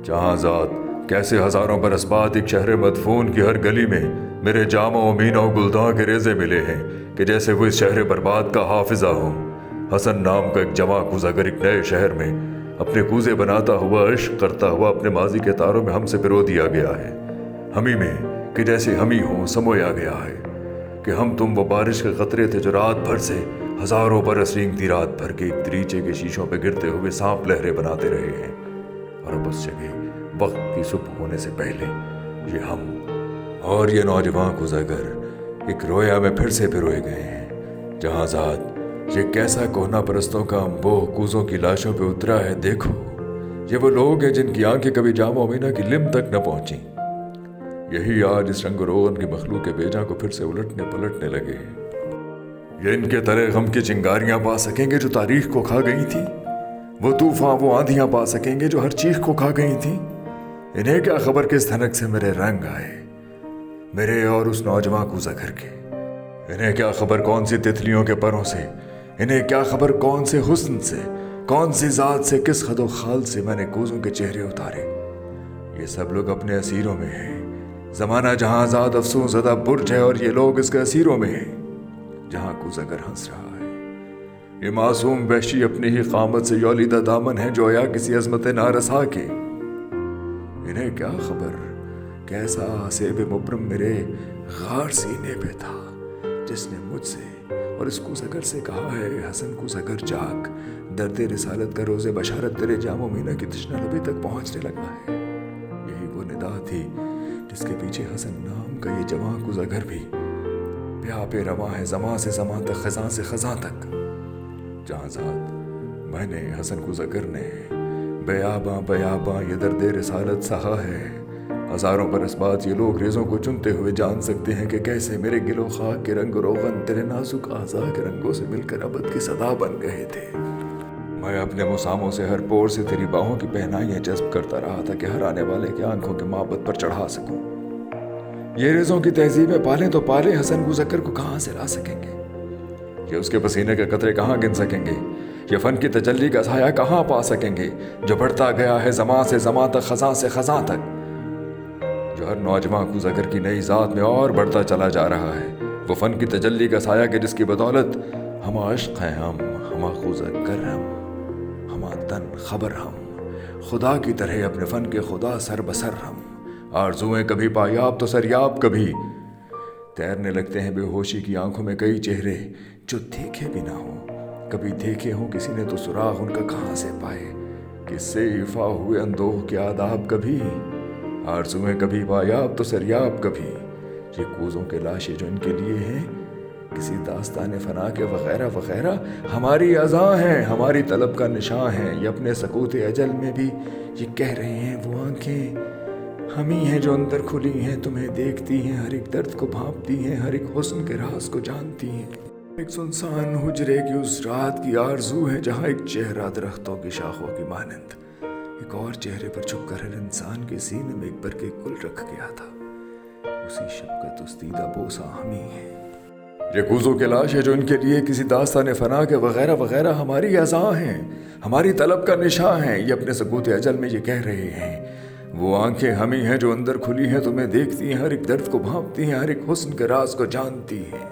جہاں ذات کیسے ہزاروں برس بعد ایک شہر مدفون کی ہر گلی میں میرے جامع و مینا و گلداں کے ریزے ملے ہیں کہ جیسے وہ اس شہر برباد کا حافظہ ہو۔ حسن نام کا ایک جواں کوزہ گر ایک نئے شہر میں اپنے کوزے بناتا ہوا عشق کرتا ہوا اپنے ماضی کے تاروں میں ہم سے پرو دیا گیا ہے، ہمی میں کہ جیسے ہمی ہوں سمویا گیا ہے کہ ہم تم وہ بارش کے قطرے تھے جو رات بھر سے ہزاروں برس رینگتی رات بھر کے ایک دریچے کے شیشوں پہ گرتے ہوئے سانپ لہریں بناتے رہے ہیں، اور اب اس جگہ وقت کی صبح ہونے سے پہلے یہ ہم اور یہ نوجوان کوزہ گر ایک رویا میں پھر سے پروئے گئے ہیں۔ جہاں ذات یہ کیسا کوہنا پرستوں کا انبوہ کوزوں کی لاشوں پہ اترا ہے، دیکھو یہ وہ لوگ ہیں جن کی آنکھیں کبھی جامع مینا کی لم تک نہ پہنچیں، یہی آج اس رنگ و روغن کی مخلوق بیجاں کو پھر سے الٹنے پلٹنے لگے ہیں۔ یہ ان کے تلے غم کی چنگاریاں پا سکیں گے جو تاریخ کو کھا گئی تھی، وہ طوفان وہ آندھیاں پا سکیں گے جو ہر چیخ کو کھا گئی تھی۔ انہیں کیا خبر کس دھنک سے میرے رنگ آئے، میرے اور اس نوجوان کوزہ گر کے، انہیں کیا خبر کون سی تتلیوں کے پروں سے، انہیں کیا خبر کون سے حسن سے، کون سی ذات سے، کس خد و خال سے میں نے کوزوں کے چہرے اتارے۔ یہ سب لوگ اپنے اسیروں میں ہیں، زمانہ جہاں ذات افسون زدہ برج ہے اور یہ لوگ اس کے اسیروں میں ہیں۔ جہاں کوزہ گر ہنس رہا ہے، یہ معصوم وحشی اپنی ہی قامت سے یولیدہ دامن ہے جو یا کسی عظمت نارسا کے، انہیں کیا خبر کیسا حسیب مبرم میرے غار سینے پہ تھا جس نے مجھ سے اور اس کوزہ گر سے کہا ہے، حسن کوزہ گر جاگ، درد رسالت کا روز بشارت تیرے جام و مینا کی تشنہ لبی تک پہنچنے لگا ہے۔ یہی وہ ندا تھی جس کے پیچھے حسن نام کا یہ جوان کوزہ گر بھی پیا پہ رواں ہے، زماں سے زماں تک، خزاں سے خزاں تک۔ جہاں ذات میں نے حسن کوزہ گر نے بیاباں بیاباں یہ درد رسالت سہا ہے، ہزاروں برس بعد یہ لوگ ریزوں کو چنتے ہوئے جان سکتے ہیں کہ کیسے میرے گل و خاک کے رنگ و روغن تیرے نازک اعضاء کے رنگوں سے مل کر ابد کی صدا بن گئے تھے۔ میں اپنے مساموں سے ہر پور سے تیری باہوں کی پہنائیاں جذب کرتا رہا تھا کہ ہر آنے والے کے آنکھوں کے معبد پر چڑھا سکوں۔ یہ ریزوں کی تہذیبیں پالیں تو پالیں، حسن کوزہ گر کو کہاں سے لا سکیں گے؟ یہ اس کے پسینے کے قطرے کہاں گن سکیں گے؟ یہ فن کی تجلی کا سایہ کہاں پا سکیں گے جو بڑھتا گیا ہے زماں سے زماں تک، خزاں سے خزاں تک، جو ہر نوجوان کوزہ گر کی نئی ذات میں اور بڑھتا چلا جا رہا ہے؟ وہ فن کی تجلی کا سایہ کہ جس کی بدولت ہم عشق ہیں، ہم کوزہ گر، ہم تن خبر، ہم خدا کی طرح اپنے فن کے خدا سر بسر، ہم آرزوئیں کبھی پایاب تو سریاب کبھی تیرنے لگتے ہیں بے ہوشی کی آنکھوں میں کئی چہرے جو دیکھے بھی نہ ہوں، کبھی دیکھے ہوں کسی نے تو سراغ ان کا کہاں سے پائے، کس سے ایفا ہوئے اندوہ کے آداب کبھی آرزوئیں کبھی پایاب تو سریاب کبھی۔ یہ کوزوں کے لاشیں جو ان کے لیے ہیں کسی داستان فنا کے وغیرہ وغیرہ ہماری اذاں ہیں، ہماری طلب کا نشاں ہیں، یہ اپنے سکوت اجل میں بھی یہ کہہ رہے ہیں، وہ آنکھیں ہمیں ہیں جو اندر کھلی ہیں، تمہیں دیکھتی ہیں، ہر ایک درد کو بھانپتی ہیں، ہر ایک حسن کے راز کو جانتی ہیں، ایک سنسان حجرے کی اس رات کی آرزو ہے جہاں ایک چہرہ درختوں کی شاخوں کی مانند ایک اور چہرے پر چھپ کر ہر انسان کے سینے میں ایک برگ گل رکھ گیا تھا، اسی شب کا تستیدہ بوسہ ہمیں ہے۔ یہ کوزوں کے لاش ہے جو ان کے لیے کسی داستان فنا کے وغیرہ وغیرہ ہماری اذاں ہیں، ہماری طلب کا نشاں ہیں، یہ اپنے سکوت اجل میں یہ کہہ رہے ہیں، وہ آنکھیں ہمیں ہیں جو اندر کھلی ہیں، تمہیں دیکھتی ہیں، ہر ایک درد کو بھانپتی ہیں، ہر ایک حسن کے راز کو جانتی ہیں۔